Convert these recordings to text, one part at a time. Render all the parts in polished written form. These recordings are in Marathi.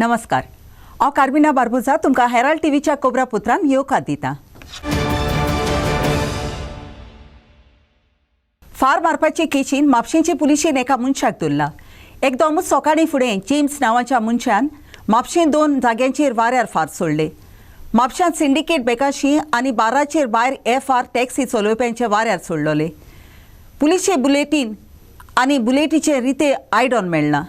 नमस्कार। हांव कार्मिना बार्बोजा तुमकां हेराल्ड टीव्हीच्या कोबरापुत्रान येवकार दिता। फार मारपाचे केशीन म्हापशेंचे पुलिशेन एका मनशाक धरला। एकदमूच सकाळीं फुडें जेम्स नांवाच्या मनशान म्हापशें 2 जाग्यांचेर वाऱ्यार फार सोडले। म्हापशांत सिंडिकेट बेकाशी आनी बाराचेर भायर FR टॅक्सी चलोवप्यांचे वाऱ्यार सोडलोले। पुलिशे बुलेटीन आनी बुलेटीचे रिते आयडॉन मेळना।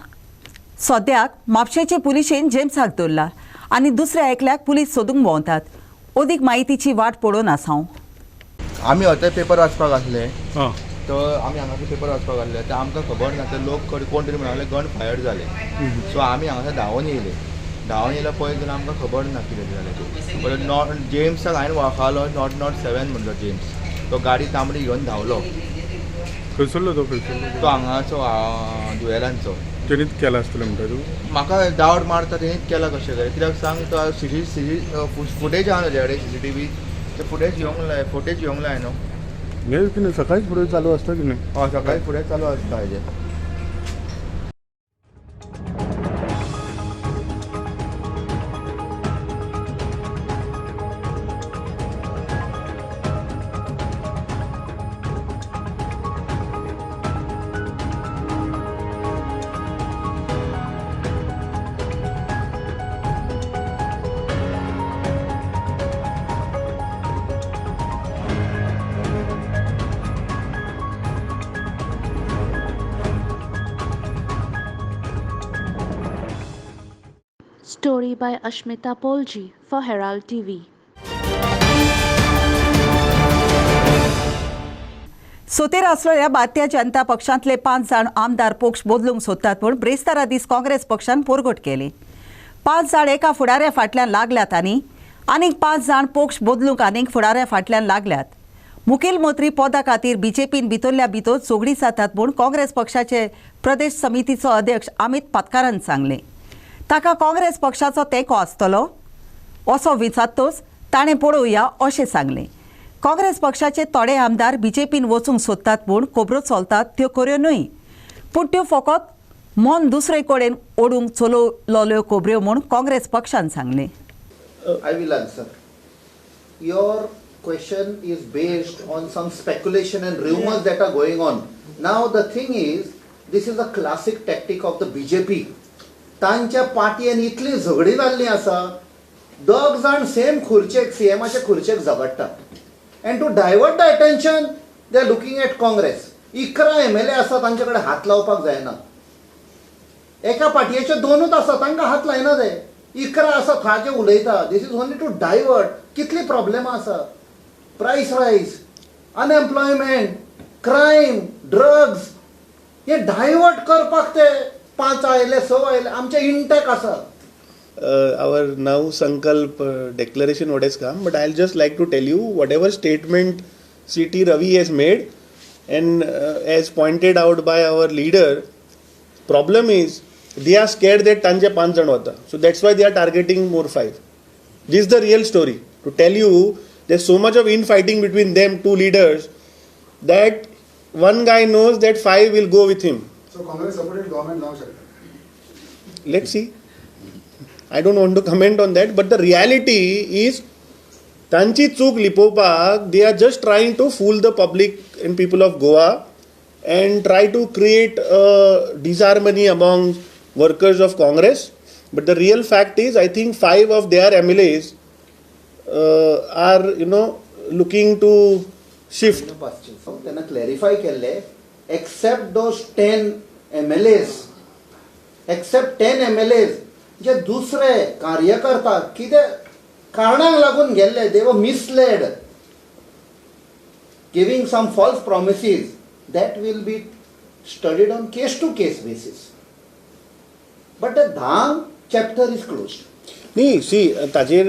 सद्याक म्हापशेंचे पुलिशेन जेम्साक धरला आनी दुसऱ्या एकल्याक पुलीस सोदूंक भोंवतात। अदीक माहितीची वाट पळोवन आसा हांव। आमी होते पेपर वाचपाक आसले तो आमी हांगासर पेपर वाचपाक आसले ते आमकां खबर ना ते लोक कोण तरी म्हणाले गन फायर जाले। सो आमी हांगासर धांवून येयले पळय जाल्यार आमकां खबर ना कितें जालें तें। बट नॉट जेम्साक हांवें वळखलो नॉट 7 म्हणलो जेम्स। तो गाडी तांबडी घेवन धांवलो। खंयसरलो तो हांगाचो दुयेलांचो। तेणीच केला आसतलें म्हणटा तूं? म्हाका डावट मारता तेणीच केला कशें काय कित्याक सांग तो फुटेज आहा न्हू तेजे CCTV ते फुटेज येवंक जाय न्हू। हे कितें सकाळीच फुडें चालू आसता कितें? हय सकाळी फुडें चालू आसता हेजें। Story by Ashmita Polji for Herald TV. Soter आसलेल्या भारतीय जनता पक्षांतले 5 जाण आमदार पक्ष बदलूंक सोदतात म्हूण ब्रेस्तारा दीस काँग्रेस पक्षान पोरगोट केली। 5 जाण एका फुडाऱ्या फाटल्यान लागल्यात आनीक 5 जाण पक्ष बदलूंक आनीक फुडाऱ्या फाटल्यान लागल्यात। मुखेल मंत्री पदा खातीर बीजेपीन भितरल्या भितर झगडी जातात म्हूण काँग्रेस पक्षाचे प्रदेश समितीचो अध्यक्ष अमित पातकारान सांगलें। ताका काँग्रेस पक्षाचो तेंको आसतलो असो विचारतोच ताणें पळोवया अशें सांगलें। काँग्रेस पक्षाचे थोडे आमदार बीजेपीन वचूंक सोदतात म्हूण खबरो चलतात त्यो खऱ्यो न्हय, पूण त्यो फकत मन दुसरे कडेन ओडूंक चलोवल्यो खबऱ्यो म्हूण काँग्रेस पक्षान सांगलें। I will answer. Your question is based on some speculation and rumors that are going on. Now the thing is, this is a classic tactic of the BJP. तांच्या पार्टीन इतली झगडी जाल्ली आसा, दोग जाण सेम खुर्चेक CMचे खुर्चेक झगडटात and to divert the attention they are looking at Congress. 11 MLA आसा तांचे कडेन हात लावपाक जायना। एका पार्टीचे 2च आसा तांकां हात लायना जाय। 11 आसा थाजे उलयता। दिस इज ओन्ली टू डायवर्ट। कितली प्रॉब्लेम आसा, प्राइस रायज, अनएम्प्लॉयमेंट, क्रायम, ड्रग्स, हे डायवर्ट करपाक ते 5 आयले 6 आयले आमचे इंटेक आसा। Our now Sankalp declaration what has come, but I'll just like to tell you whatever statement CT Ravi has made and as pointed out by our leader, problem is they are scared that tanje 5 jan hota, so that's why they are targeting more 5. This is the real story. To tell you there's so much of infighting between them, 2 leaders, that one guy knows that 5 will go with him. So Congress supported government now, sir. Let's see. I don't want to comment on that, but the reality is tanchi chuk lipopak, they are just trying to fool the public and people of Goa and try to create disharmony among workers of Congress. But the real fact is, I think 5 of their MLAs are looking to shift. त्यांना क्लॅरिफाय केले, except those 10 MLAs, except 10 MLAs जे दुसरे कार्यकर्ता कितें कारणांक लागून गेल्ले, they were misled, giving some false promises, that will be studied on case to case basis. But the Dham chapter is closed. See, Tajir,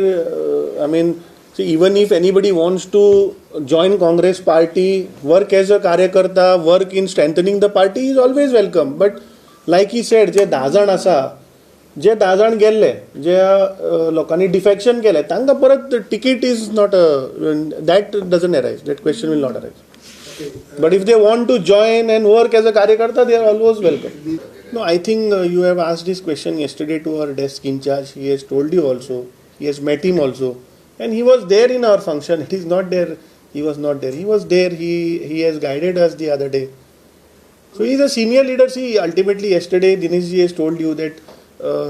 I mean, see, even if anybody wants to join Congress party, work as a karyakarta, work in strengthening the party is always welcome. But like he said, जे 10 जाण आसा, जे 10 जाण गेल्ले, जे लोकांनी डिफेक्शन केले, तांकां परत ticket is not that doesn't arise. That question will not arise. But if they want to join and work as a Karyakarta, they are always welcome. No, I think you have asked this question yesterday to our desk in charge. He has told you also. He has met him also. And he was there in our function. It is not there. He was not there. He was there. He has guided us the other day. So he is a senior leader. See, ultimately yesterday Dineshji has told you that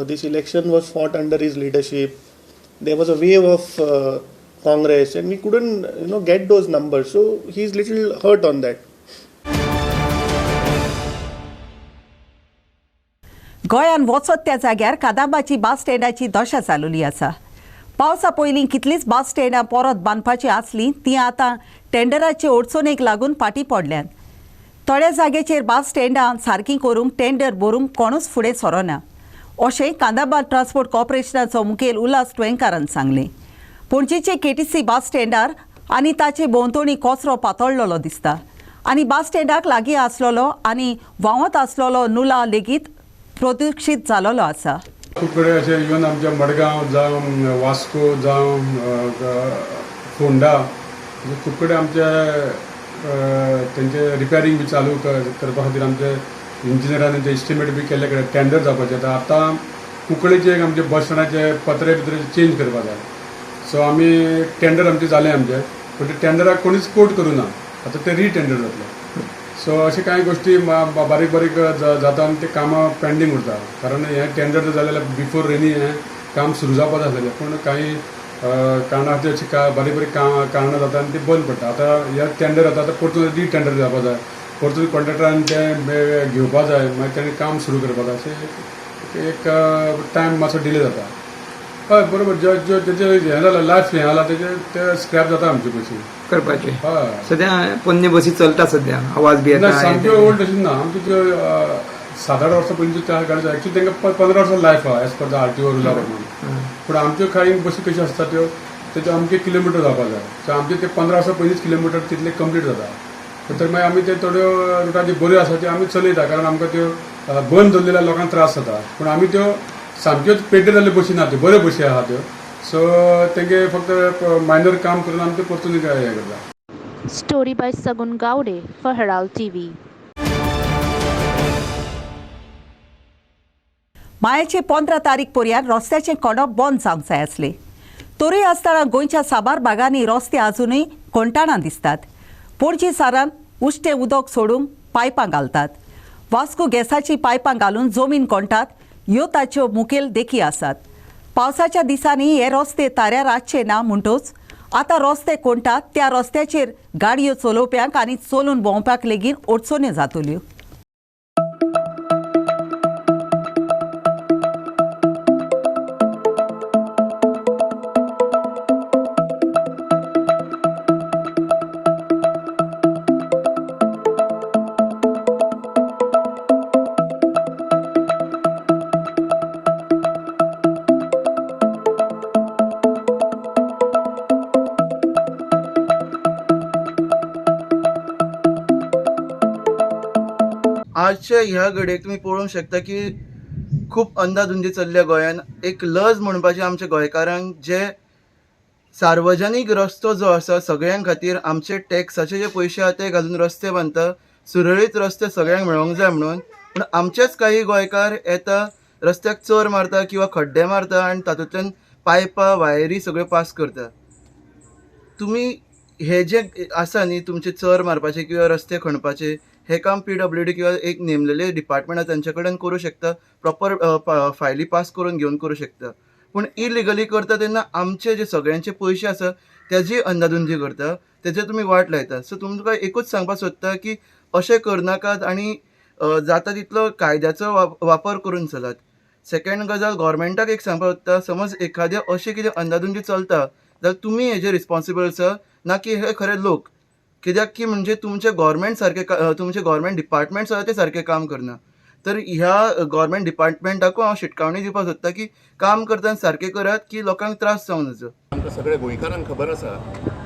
this election was fought under his leadership. There was a wave of Congress and we couldn't get those numbers. So he is little hurt on that. गोंयान वचत त्या जाग्यार कादांबाची बस स्टँडाची दशा चालुली आसा. पावसा पयलीं कितलींच बस स्टँडां परत बांदपाची आसलीं ती आतां टेंडराचे अडचणेक लागून फाटीं पडल्यात. थोड्या जाग्याचेर बस स्टँडां सारकीं करूंक टेंडर भरूंक कोणूच फुडें सरोना अशें कांदाबाद ट्रान्सपोर्ट कॉर्पोरेशनाचो मुखेल उल्हास टोयंकारान सांगलें. पणजेचे केटीसी बस स्टँडार आनी ताचे भोंवतणी कचरो पातळ्ळलो दिसता आनी बस स्टँडाक लागीं आसलेलो आनी व्हांवत आसलेलो नुला लेगीत प्रदूषीत जालोलो आसा. खूब कडेन अशें इवन आमच्या मडगांव जावं वास्को जावं फोंडा खूब कडेन आमचे तेंचे रिपेरींग बी चालू करपा खातीर आमचे इंजिनियरांनी ते एस्टिमेट बी केल्ले कडेन टेंडर जावपाचें आतां. आतां कुंकळेचे आमचे बस स्टँडाचे पत्रे चेंज करपा जाय. सो आमी टेंडर आमचें जालें आमचें पूण ते टेंडराक कोणीच कोट करूं ना. आतां ते रिटेंडर जातलें. सो अशें कांय गोश्टी बारीक बारीक जाता आनी ते कामां पेंडींग उरता. कारण हें टेंडर जर जालें जाल्यार बिफोर रेनी हें काम सुरू जावपा जाय आसलेलें पूण कांय कारणां खातीर अशीं बारीक बारीक कारणां जाता आनी ते बंद पडटा. आतां हें टेंडर जाता आतां परतून रिटेंडर जावपा जाय. परतून कॉन्ट्रॅक्टरान तें घेवपा जाय मागीर तेणें काम सुरू करपा जाय. अशें एक टायम मातसो डिले जाता. हय बरोबर जो तेजें हें जालां लायफ हें जालां तेजें ते स्क्रॅप जाता आमचे पयशे करपाचे. हय सध्या पोन्ने बसी चलता सध्या आवाज बी ना येता. सामक्यो ओल्ड अशी ना आमच्यो त्यो 7-8 वर्सां पयलींच्यो त्या गाडयो एक्चुअली तांकां 15 वर्सां लायफ आहा एज पर द आरटीओ रुला प्रमाणे. पूण आमच्यो कांय बसी कश्यो आसता त्यो तेज्यो अमके किलोमिटर जावपा जाय. सो आमचे ते 15 वर्सां पयलींच किलोमिटर तितले कंप्लीट जाता. तर मागीर आमी ते थोड्यो रुटा ज्यो बऱ्यो आसा त्यो आमी चलयता कारण आमकां त्यो बंद दवरलेल्या लोकांक त्रास जाता. पूण आमी त्यो सामक्योच पेड्ड्यो जाल्ल्यो बसी ना त्यो बऱ्यो बसी आहा त्यो. सो तेंगे फक्त मायनर काम करून आमी ते परतून हें करता. Story by Sagun Gaude for Herald TV. मायाचे 15 तारीख पर्यंत रस्त्याचे कडक बंद जावंक जाय आसले. तोरी आसतना गोंयच्या साबार भागांनी रस्ते अजूनय कोंटाणा दिसतात. पणजी सारान उश्टें उदक सोडूंक पायपां घालतात. वास्को गॅसाची पायपां घालून जमीन कोंडटात ह्यो ताच्यो मुखेल देखी आसात. पावसाच्या दिसांनी हे रस्ते ताऱ्यार आसचे ना म्हणटच आतां रस्ते कोंडटात त्या रस्त्याचेर गाडयो चलोवप्यांक आनी चलून भोंवप्याक लेगीत अडचण्यो जातल्यो. आजच्या ह्या घडयेक तुमी पळोवंक शकता की खूब अंदाधुंदी चल्ल्या गोंयान. एक लज म्हणपाची आमच्या गोंयकारांक जे सार्वजनीक रस्तो जो आसा सगळ्यां खातीर आमचे टॅक्साचे जे पयशे आहा ते घालून रस्ते बांदता. सुरळीत रस्ते सगळ्यांक मेळोंक जाय म्हणून. पूण आमचेच काही गोंयकार येता रस्त्याक चोर मारता किंवा खड्डे मारता आनी तातूंतल्यान पायपां वायरी सगळ्यो पास करता. तुमी हे जे आसा न्ही तुमचे चोर मारपाचे किंवा रस्ते खणपाचे हे काम PWD किंवा एक नेमलेले डिपार्टमेंट आसा तांचे कडेन करूं शकता. प्रॉपर फायली पास करून घेवन करूं शकता. पूण इलिगली करता तेन्ना आमचे जे सगळ्यांचे पयशे आसा तेजी अंदाधुंदी करता तेजे तुमी वाट लायता. सो तुमकां एकूच सांगपाक सोदता की अशें करनाकात आनी जाता तितलो कायद्याचो वापर करून चलात. सेकंड गजाल गव्हर्मेंटाक एक सांगपाक सोदता समज एखाद्या अशें कितें अंदाधुंदी चलता जाल्यार तुमी हेजे रिस्पॉन्सिबल आसा ना की हे खरे लोक. कित्याक की म्हणजे तुमचे गव्हर्मेंट सारके तुमचे गव्हर्मेंट डिपार्टमेंट्स आसा ते सारके काम करना. तर ह्या गव्हर्मेंट डिपार्टमेंटाकूय हांव शिटकावणी दिवपाक सोदता की काम करतना सारकें करात की लोकांक त्रास जावंक नजो. आमकां सगळ्या गोंयकारांक खबर आसा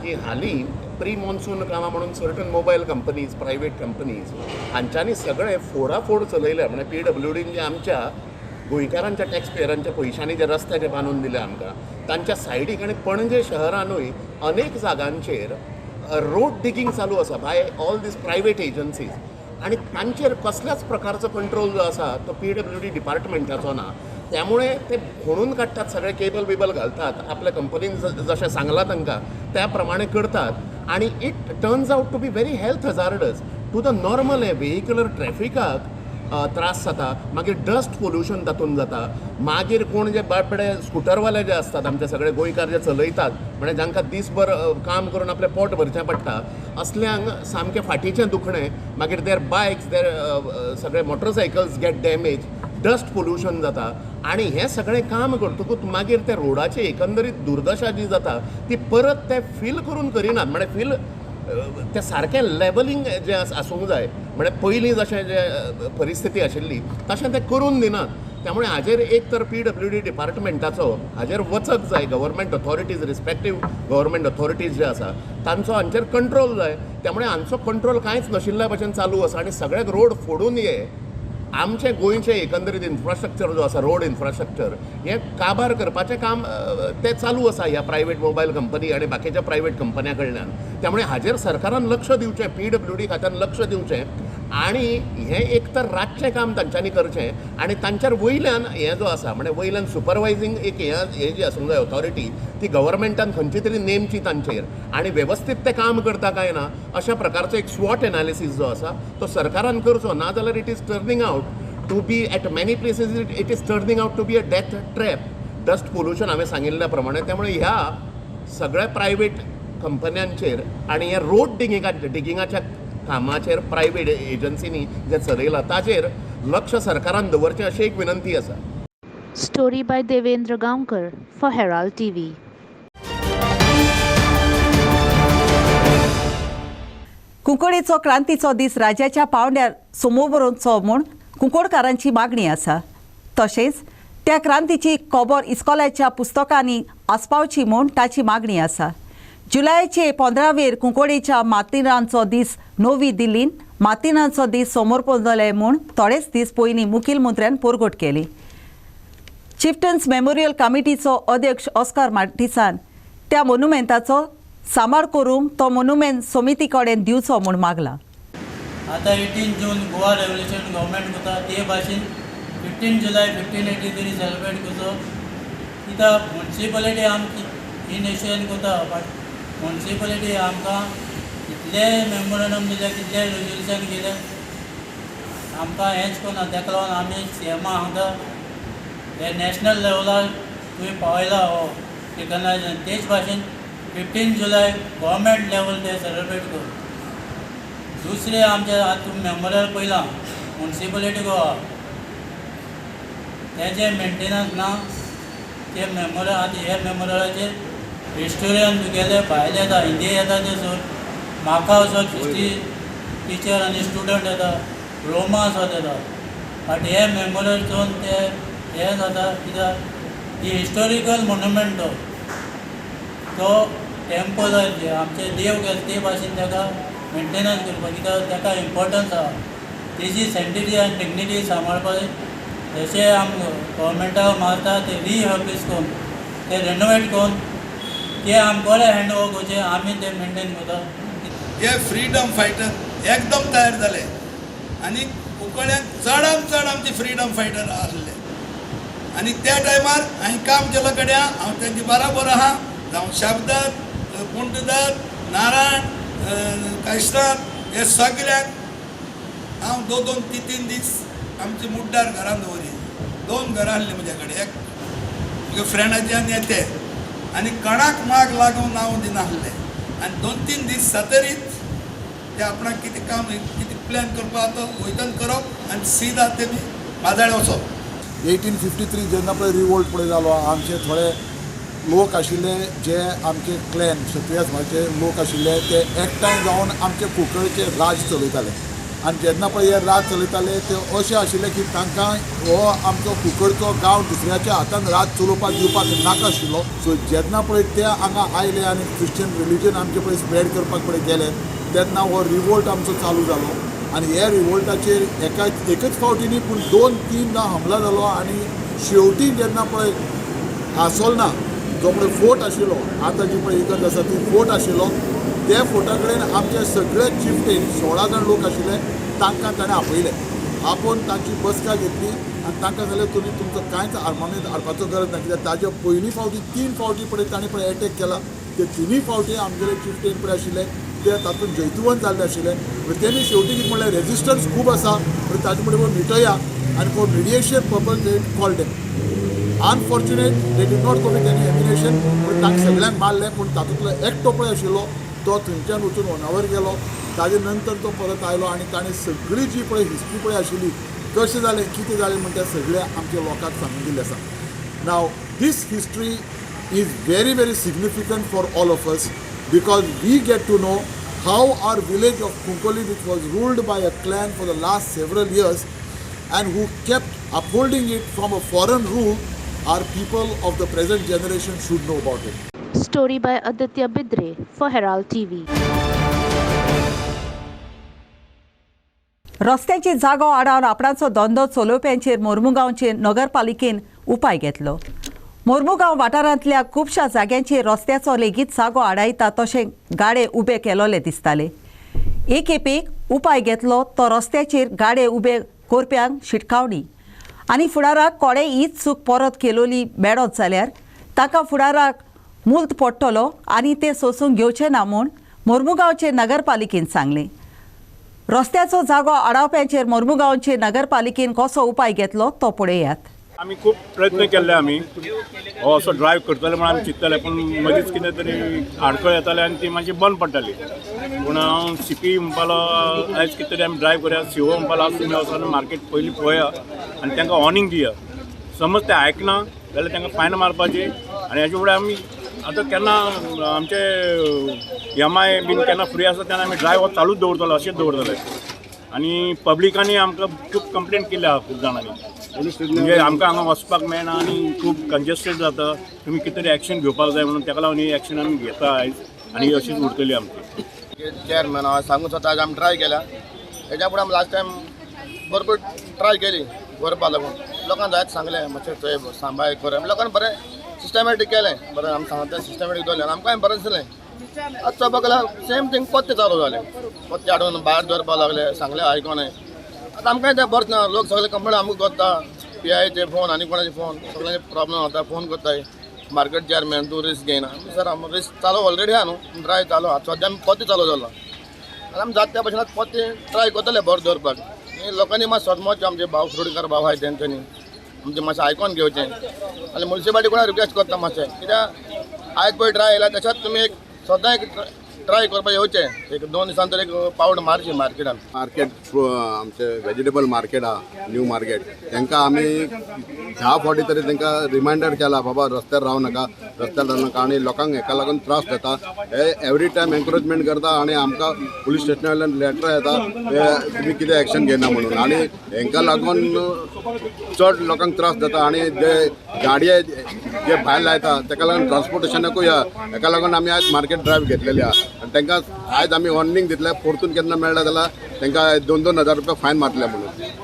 की हालीं प्री मॉन्सून कामां म्हणून certain mobile companies private companies हांच्यांनी सगळे फोडाफोड चलयल्या. म्हणजे PWDन जे आमच्या गोंयकारांच्या टॅक्सपेयरांच्या पयशांनी जे रस्ते जे बांदून दिले आमकां तांच्या सायडीक आनी पणजे शहरानूय अनेक जागांचेर रोड डिगींग चालू आसा by all these private agencies आणि तांचेर कसल्याच प्रकारचो कंट्रोल जो आसा तो PWD डिपार्टमेंटाचो ना. त्यामुळे ते फोडून काडटात, सगळे केबल बिबल घालतात, आपल्या कंपनीन जशें सांगलां तांकां त्या प्रमाणे करतात आणि it turns out to be very health hazardous to the normal vehicular ट्रॅफिकाक त्रास जाता. मागीर डस्ट पोल्युशन तातूंत जाता. मागीर कोण जे बाळपडे स्कुटरवाले जे असतात आमचे सगळे गोंयकार जे चलयतात म्हणजे जांकां दिसभर काम करून आपलें पोट भरचें पडटा असल्यांक सामकें फाटीचें दुखणें, मागीर देर बायक्स देर सगळे motorcycles get damage, dust pollution जाता आणि हें सगळें काम करतकूच मागीर ते रोडाची एकंदरीत दुर्दशा जी जाता ती परत ते फील करून करिनात. म्हणजे फील ते सारकें लेवलिंग जें आसूंक जाय म्हणजे पयलीं जशें जे परिस्थिती आशिल्ली तशें ते करून दिनात. त्यामुळे हाजेर एक तर PWD डिपार्टमेंटाचो हाजेर वचक जाय. Government authorities, respective government authorities जे आसा तांचो हांचेर कंट्रोल जाय. त्यामुळे हांचो कंट्रोल कांयच नाशिल्ल्या भशेन चालू आसा आणि सगळे रोड फोडून आमचे गोंयचे एकंदरीत इन्फ्रास्ट्रक्चर जो आसा, रोड इन्फ्रास्ट्रक्चर हें काबार करपाचें काम ते चालू आसा ह्या प्रायवेट मोबायल कंपनी आणि बाकीच्या प्रायवेट कंपन्यां कडल्यान. त्यामुळे हाजेर सरकारान लक्ष दिवचें, PWD खात्यान लक्ष दिवचें आणि हें एक तर रातचें काम तांच्यांनी करचें आणि तांचेर वयल्यान हें जो आसा म्हणजे वयल्यान सुपरवायझींग एक हें जी आसूंक जाय ऑथॉरिटी ती गव्हर्मेंटान खंयची तरी नेमची तांचेर आणि वेवस्थीत ते काम करता काय ना अशा प्रकारचो एक स्वॉट एनालिसीस जो आसा तो सरकारान करचो. ना जाल्यार it is turning out to be at many places it is turning out to be a death trap. Dust pollution हांवें सांगिल्ल्या प्रमाणे. त्यामुळे ह्या सगळ्या प्रायवेट कंपन्यांचेर आणि ह्या रोड डिगिंगाच्या कामाचेर प्रायवेट एजन्सीनी जे चलयलां ताचेर लक्ष सरकारान दवरचें अशी एक विनंती आसा. Story by Devendra Gaonkar for Herald TV. कुंकळेचो क्रांतीचो दीस राज्याच्या पावंड्यार सोमोवरोवचो म्हूण कुंकळकारांची मागणी आसा. तशेंच त्या क्रांतीची खबर इस्कॉलाच्या पुस्तकांनी आसपावची म्हूण ताची मागणी आसा. जुलयाचे 15वेर कुंकळेच्या मातीरांचो दीस नवी दिल्लीन मातीरांचो दीस समोर पडले म्हूण थोडेच दीस पयलीं मुखेलमंत्र्यान पोरगोट केली. चिफ्टन्स मेमोरियल कमिटीचो अध्यक्ष ऑस्कार मार्टिसान त्या मोन्युमेंटाचो सांबाळ करूंक तो मोन्युमेंट समिती कडेन दिवचो म्हूण मागला. आतां 18 जून गोवा रेवल्युशन गव्हर्मेंट करता ते भाशेन 15 जुलय 1583 सेलिब्रेट करचो. कित्याक म्युन्सिपालिटी आमची इनिशिएट करता बट म्युन्सिपालिटी आमकां कितले मेमोरंडम दिले, कितले रेजोल्युशन केले आमकां हेंच करना. ताका लागून आमी CMा सांगता हे नॅशनल लेवलार तुवें पावयला हो रिकग्नायजेशन तेच भाशेन 15 जुलय गव्हर्मेंट लेवल ते सेलिब्रेट कर. दुसरे आमचे आतां तुमी मेमोरियल पयलां म्युन्सिपालिटी गोवा तेजे मेंटेनन्स ना. ते मेमोरियल आतां हे मेमोरियलाचेर हिस्टोरियन तुगेले भायले येता, हिंदी येता ते सोड, म्हाका असो हिस्ट्री टिचर आनी स्टुडंट येता, रोमा असो येता. बट हे मेमोरियल चोवन ते हे जाता कित्याक ही हिस्टोरिकल मोन्युमेंट तो टेम्पल आमचे देव गेले ते भाशेन ताका मेंटेनन्स करपाक कित्याक ताका इम्पॉर्टन्स आसा. तेजी सेंटिटी आनी डिग्निटी सांबाळपाक जशें आमी गव्हर्मेंटाक मारता ते रिहॅबिलिट करून ते रेनोवेट करून ते आमकां बरें हँड ओवर करचें आमी ते मेंटेन करता. हे फ्रीडम फायटर एकदम तयार जाले आनी कुंकळ्यांत चडांत चड आमचे फ्रीडम फायटर आसले आनी त्या टायमार हांवें काम केलो कड्या हांव तेंचे बराबर आहा. जावं शाबदार, पुंडदार, नारायण, कायस्तार हे सगळ्यांक हांव 2-3 दीस आमचे मुड्डार घरान दवरी. 2 घरां आसलीं म्हजे कडेन. एक म्हज्या फ्रेंडाचे आनी येते आनी कोणाक माग लागून नांव दिनासले आनी 2-3 दीस जातरीत ते आपणाक कितें काम कितें प्लॅन करपाक तो वयतान करप आनी सीदा तेमी माजाळे वचप. 1853 जेन्ना पळय रिवोल्ट पळय जालो आमचे थोडे लोक आशिल्ले जे आमचे क्लॅन क्षत्रिय समाजाचे लोक आशिल्ले ते एकठांय जावन आमचे कुंकळचे राज चलयताले आनी जेन्ना पळय हे राज चलयताले ते अशें आशिल्ले की तांकां हो आमचो कुंकळचो गांव दुसऱ्याच्या हातान राज चलोवपाक दिवपाक नाकाशिल्लो. सो जेन्ना पळय ते हांगा आयले आनी क्रिश्चन रिलीजन आमचे पळय स्प्रेड करपाक पळय गेले तेन्ना हो रिवोल्ट आमचो चालू जालो आनी हे रिवोल्टाचेर एकच फावटी न्ही पूण 2-3 हमला जालो आनी शेवटी जेन्ना पळय आसोलना जो पळय फोर्ट आशिल्लो आतां जी पळय इगर्ज आसा ती फोर्ट आशिल्लो त्या फोटा कडेन आमचे सगळे चिफ्टेन 16 जाण लोक आशिल्ले तांकां ताणें आपयले. आपोवन तांची बसका घेतली आनी तांकां सांगलें तुमी तुमचो कांयच आर्मामेंट हाडपाचो गरज ना, कित्याक ताज्या पयलीं फावटी 3 फावटी पळय ताणें पळय एटॅक केला. ते 3 फावटी आमगेले चिफ्टेन पळय आशिल्ले ते तातूंत जैतवंत जाल्ले आशिल्ले. तेणी शेवटी कितें म्हणलें रेजिस्टन्स खूब आसा पण ताजे बरोबर मिटया आनी for mediation purpose they called them. Unfortunate they did not commit any एमिनेशन, पूण तांकां सगळ्यांक मारलें. पूण तातूंतलो एकटो पळय आशिल्लो तो थंयच्यान वचून होनावर गेलो. ताजे नंतर तो परत आयलो आनी ताणें सगळी जी पळय हिस्ट्री पळय आशिल्ली कशें जालें कितें जालें म्हण तें सगळें आमच्या लोकांक सांगून दिल्लें आसा. नाव दीस history is very, very significant for all of us because we get to know how our village of Kunkoli, which was ruled by a clan for the last several years and who kept upholding it from a foreign rule, our people of the present generation should know about it. Story by Aditya Bidre for Herald TV. रस्त्याची जागो आडावन आपणाचो धंदो चलोवप्यांचेर मोर्मुगांवचे नगरपालिकेन उपाय घेतलो. मोर्मुगांव वाठारांतल्या खुबशा जाग्यांचेर रस्त्याचो लेगीत जागो आडायता तशें गाडे उबे केलोले दिसताले. एक एपेक उपाय घेतलो तो रस्त्याचेर गाडे उबे करप्यांक शिटकावणी आनी फुडाराक कोणे हीच चूक परत केलोली मेळत जाल्यार ताका फुडाराक मुल्त पडटलो आनी ते सोसूंक घेवचे ना म्हूण मोर्मुगांवचे नगरपालिकेन सांगलें. रस्त्याचो जागो आडावप्यांचेर मोर्मुगांवचे नगरपालिकेन कसो उपाय घेतलो तो पळयात. आमी खूब प्रयत्न केल्ले. आमी हो असो ड्रायव्ह करतले म्हणून आमी चिंतताले पूण मदींच कितें तरी आडखळ येताले आनी ती मातशी बंद पडटाली. पूण हांव CP म्हणपालो आयज कितें तरी आमी ड्रायव्ह करया. CO म्हणपालो आज तुमी वचून मार्केट पयलीं पळया आनी तांकां वॉर्निंग दिया. समज ते आयकना जाल्यार तांकां फायन मारपाची. आनी हेजे फुडें आमी आतां केन्ना आमचे MI बीन केन्ना फ्री आसा तेन्ना आमी ड्रायव्ह चालूच दवरतलो अशेंच दवरतले. आनी पब्लिकांनी आमकां खूब कंप्लेन केल्या खूब जाणांनी म्हणजे आमकां हांगा वचपाक मेळना आनी खूब कंजेस्टेड जाता. तुमी कितें तरी एक्शन घेवपाक जाय म्हणून ताका लागून ही एक्शन आमी घेता आयज आनी अशीच उरतली आमची. चेअरमॅन हांव सांगूंक सोदता आज आमी ट्राय केल्या. हेच्या फुडें आमी लास्ट टायम भरपूर ट्राय केली करपा लागून. लोकांक जायत सांगलें मातशें थंय सांबाळ कर. लोकांनी बरें सिस्टमॅटीक केलें. बरें आमी सांगता तें सिस्टमॅटीक दवरलें आनी आमकांय बरें दिसलें. आतां चोवपाक गेल्यार सेम थिंग पत्ते चालू जालें. पत्ते हाडून भायर दवरपाक लागले. सांगलें आयकोनाय. आतां आमकांय तें बरें ना. लोक सगळे कंप्लेन आमकां करता. PIचे फोन आनी कोणाचे फोन सगळ्यांचे प्रॉब्लेम जाता. फोन करताय मार्केट चेअरमॅन तूं रिस्क घेयना. सर आमी रिस्क चालू ऑलरेडी आहा न्हू. ड्राय चालू आहा. सद्या आमी पत्ते चालू जालो आनी आमी जाता त्या भशेन पत्ते ट्राय करतले बरें दवरपाक. लोकांनी मातशें सदमोच आमचे भाव फ्रोडीकर भाव आहाय तेंच्यांनी आमचें मातशें आयकोन घेवचें. आनी म्युन्सिपालिटी कोणा रिक्वेस्ट करता मातशें कित्याक आयज पळय ट्राय येयला तशेंच तुमी एक सदां एक ट्राय करपाक येवचें. एक 2 दिसान तर एक पावड मारची मार्केटान. मार्केट आमचे वेजिटेबल मार्केट आहा न्यू मार्केट तांकां आमी ह्या फावटी तरी तांकां रिमायंडर केला बाबा रस्त्यार रावं नाका रस्त्यार रावं नाका आनी लोकांक हेका लागून त्रास जाता. हे एवरी टायम एनकरेजमेंट करता आनी आमकां पुलीस स्टेशना वयल्यान लेटर येता तुमी कितें एक्शन घेयना म्हणून. आनी हेंका लागून चड लोकांक त्रास जाता आनी जे गाडये जे भायर लायता ताका लागून ट्रान्सपोर्टेशनाकूय हेका लागून आमी आयज मार्केट ड्रायव्ह घेतलेली आहा. आनी तांकां आयज आमी वॉर्निंग दितले परतून केन्ना मेळ्ळें जाल्यार तांकां 2,000 रुपया फायन मारतले म्हणून.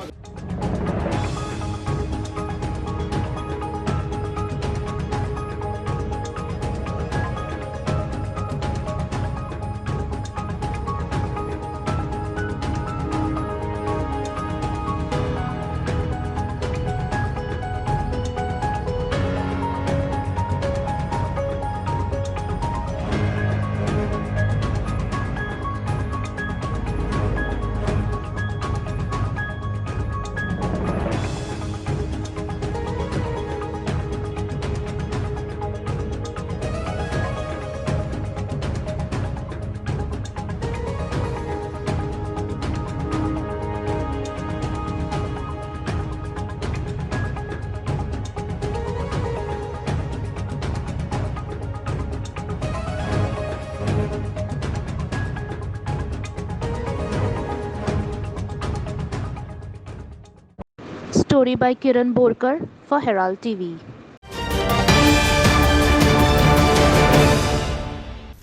Story by Kiran Borkar for Herald TV.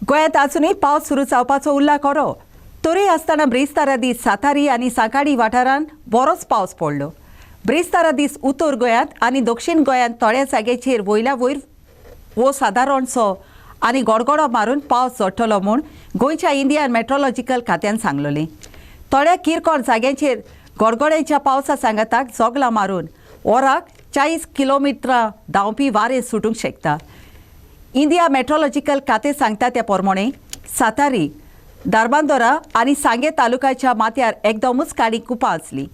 गोंयांत आजूनय पावस सुरू जावपाचो उल्ला खरो. तरी आसतना ब्रेस्तारा दीस सातारी आनी सांकाडी वाठारांत बरोच पावस पडलो. ब्रेस्तारा दीस उत्तर गोंयांत आनी दक्षिण गोंयांत थोड्या जाग्याचेर वयल्या वयर वो सादारणसो आनी गडगडो मारून पावस जोडटलो म्हूण गोंयच्या इंडियन मेट्रोलॉजिकल खात्यान सांगलोलें. थोड्या किरकोळ जाग्यांचेर गडगड्याच्या पावसा सांगताक जोगलां मारून वराक 40 किलोमिटरां धांवपी वारें सुटूंक शकता. इंडिया मेट्रोलॉजिकल खातें सांगता त्या प्रमाणे सातारी, दारबांदोरा आनी सांगे तालुक्याच्या माथ्यार एकदमूच काळी कुपां आसली.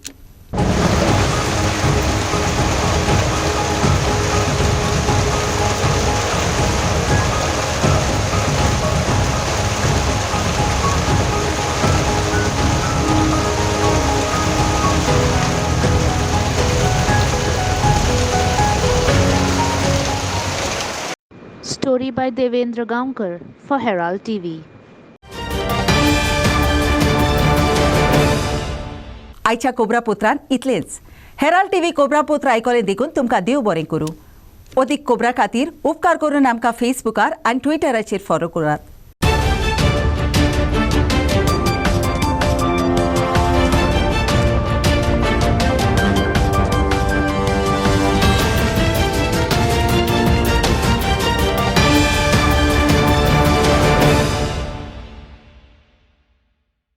Story by Devendra Gaonkar for Herald TV. आयच्या कोबरापुत्रान इतलेंच. हेराल्ड टीव्ही कोबरापुत्र आयकोलें देखून तुमकां देव बरें करूं. अदीक कोबरा खातीर उपकार करून आमकां फेसबुकार आनी ट्विटराचेर फॉलो करात.